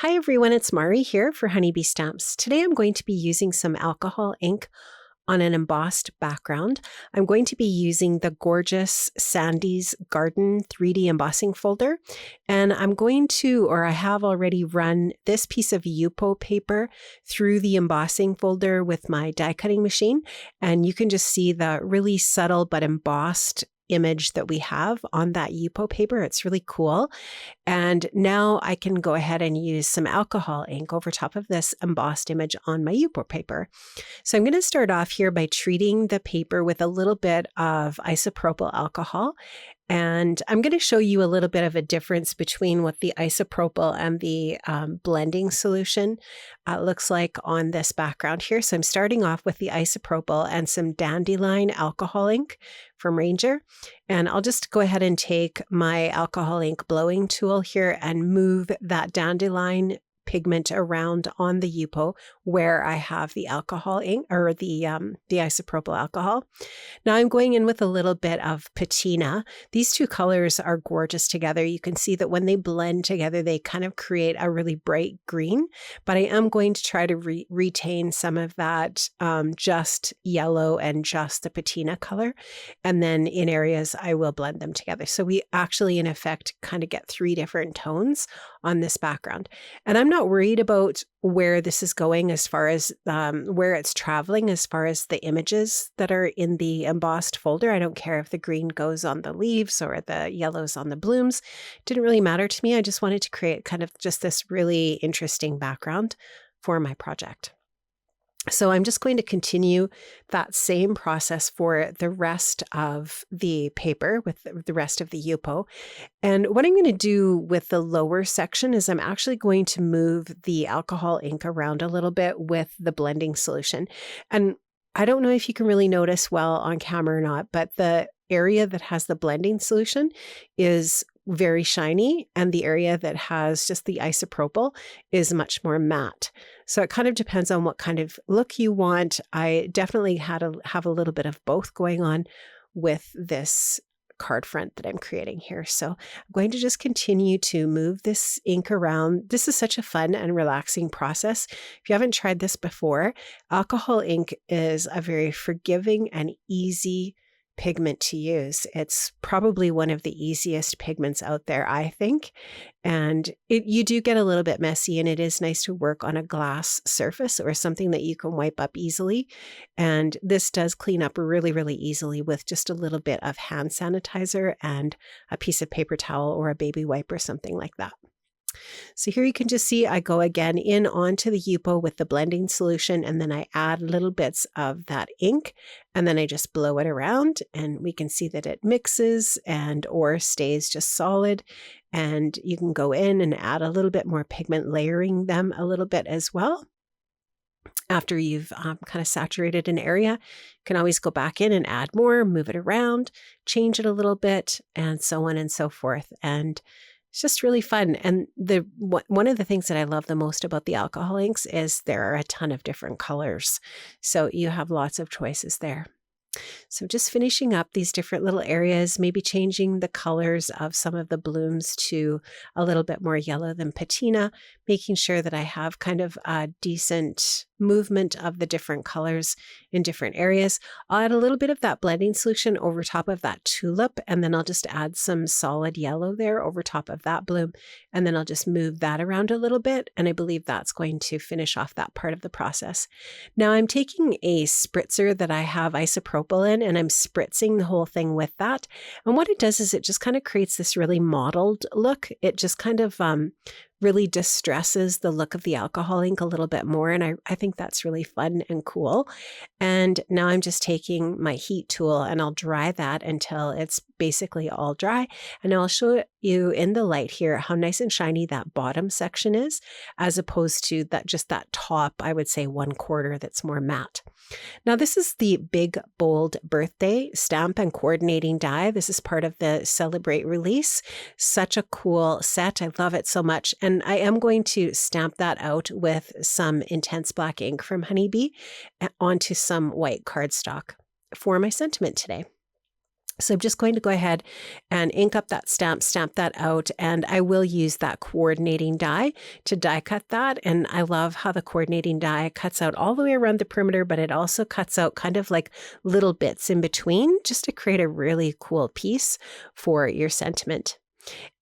Hi everyone, it's Mari here for Honeybee Stamps. Today I'm going to be using some alcohol ink on an embossed background. I'm going to be using the gorgeous Sandy's Garden 3D embossing folder, and I have already run this piece of Yupo paper through the embossing folder with my die cutting machine, and you can just see the really subtle but embossed image that we have on that Yupo paper. It's really cool. And now I can go ahead and use some alcohol ink over top of this embossed image on my Yupo paper. So I'm going to start off here by treating the paper with a little bit of isopropyl alcohol. And I'm going to show you a little bit of a difference between what the isopropyl and the blending solution looks like on this background here. So I'm starting off with the isopropyl and some dandelion alcohol ink from Ranger. And I'll just go ahead and take my alcohol ink blowing tool here and move that dandelion pigment around on the Yupo where I have the alcohol ink or the isopropyl alcohol. Now I'm going in with a little bit of patina. These two colors are gorgeous together. You can see that when they blend together, they kind of create a really bright green, but I am going to try to retain some of that just yellow and just the patina color. And then in areas, I will blend them together. So we actually, in effect, kind of get three different tones on this background. And I'm not worried about where this is going as far as where it's traveling, as far as the images that are in the embossed folder. I don't care if the green goes on the leaves or the yellows on the blooms. It didn't really matter to me. I just wanted to create kind of just this really interesting background for my project. So I'm just going to continue that same process for the rest of the paper with the rest of the Yupo. And what I'm going to do with the lower section is I'm actually going to move the alcohol ink around a little bit with the blending solution. And I don't know if you can really notice well on camera or not, but the area that has the blending solution is very shiny, and the area that has just the isopropyl is much more matte. So it kind of depends on what kind of look you want. I definitely have a little bit of both going on with this card front that I'm creating here. So I'm going to just continue to move this ink around. This is such a fun and relaxing process. If you haven't tried this before, alcohol ink is a very forgiving and easy pigment to use. It's probably one of the easiest pigments out there, I think. And you do get a little bit messy, and it is nice to work on a glass surface or something that you can wipe up easily. And this does clean up really, really easily with just a little bit of hand sanitizer and a piece of paper towel or a baby wipe or something like that. So here you can just see I go again in onto the Yupo with the blending solution, and then I add little bits of that ink, and then I just blow it around, and we can see that it mixes and or stays just solid. And you can go in and add a little bit more pigment, layering them a little bit as well. After you've kind of saturated an area, you can always go back in and add more, move it around, change it a little bit, and so on and so forth. And it's just really fun. And one of the things that I love the most about the alcohol inks is there are a ton of different colors. So you have lots of choices there. So just finishing up these different little areas, maybe changing the colors of some of the blooms to a little bit more yellow than patina, making sure that I have kind of a decent movement of the different colors in different areas. I'll add a little bit of that blending solution over top of that tulip, and then I'll just add some solid yellow there over top of that bloom, and then I'll just move that around a little bit, and I believe that's going to finish off that part of the process. Now I'm taking a spritzer that I have isopropyl in, and I'm spritzing the whole thing with that, and what it does is it just kind of creates this really mottled look. It just kind of really distresses the look of the alcohol ink a little bit more. And I think that's really fun and cool. And now I'm just taking my heat tool and I'll dry that until it's basically all dry. And I'll show you in the light here how nice and shiny that bottom section is, as opposed to that top, I would say 1/4 that's more matte. Now this is the Big Bold Birthday stamp and coordinating die. This is part of the Celebrate release. Such a cool set. I love it so much. And I am going to stamp that out with some intense black ink from Honeybee onto some white cardstock for my sentiment today. So I'm just going to go ahead and ink up that stamp that out, and I will use that coordinating die to die cut that. And I love how the coordinating die cuts out all the way around the perimeter, but it also cuts out kind of like little bits in between just to create a really cool piece for your sentiment.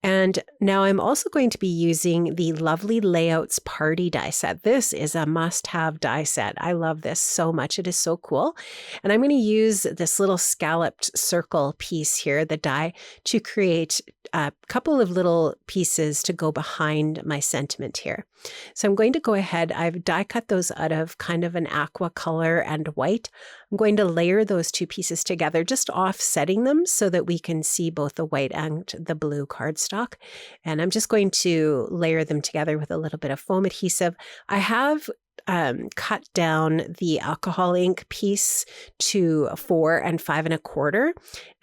And now I'm also going to be using the Lovely Layouts Party die set. This is a must-have die set. I love this so much. It is so cool. And I'm going to use this little scalloped circle piece here, the die, to create a couple of little pieces to go behind my sentiment here. So I'm going to go ahead, I've die cut those out of kind of an aqua color and white. I'm going to layer those two pieces together, just offsetting them so that we can see both the white and the blue cardstock. And I'm just going to layer them together with a little bit of foam adhesive. I have cut down the alcohol ink piece to 4 and 5 1/4,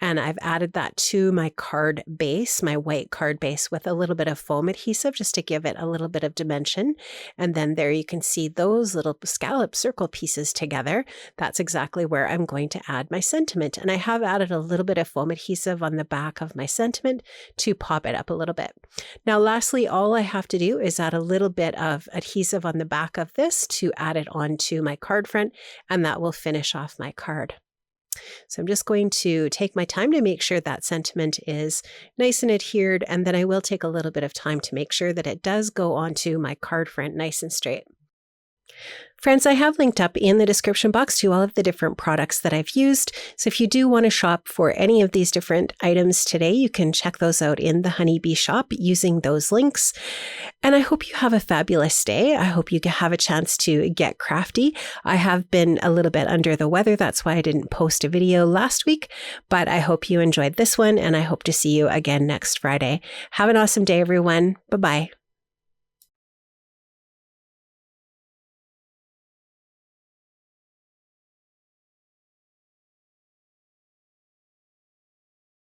and I've added that to my card base, my white card base, with a little bit of foam adhesive just to give it a little bit of dimension. And then there you can see those little scallop circle pieces together. That's exactly where I'm going to add my sentiment. And I have added a little bit of foam adhesive on the back of my sentiment to pop it up a little bit. Now, lastly, all I have to do is add a little bit of adhesive on the back of this to add it onto my card front, and that will finish off my card. So I'm just going to take my time to make sure that sentiment is nice and adhered, and then I will take a little bit of time to make sure that it does go onto my card front nice and straight. Friends, I have linked up in the description box to all of the different products that I've used. So if you do want to shop for any of these different items today, you can check those out in the Honeybee shop using those links. And I hope you have a fabulous day. I hope you have a chance to get crafty. I have been a little bit under the weather. That's why I didn't post a video last week, but I hope you enjoyed this one, and I hope to see you again next Friday. Have an awesome day, everyone. Bye-bye.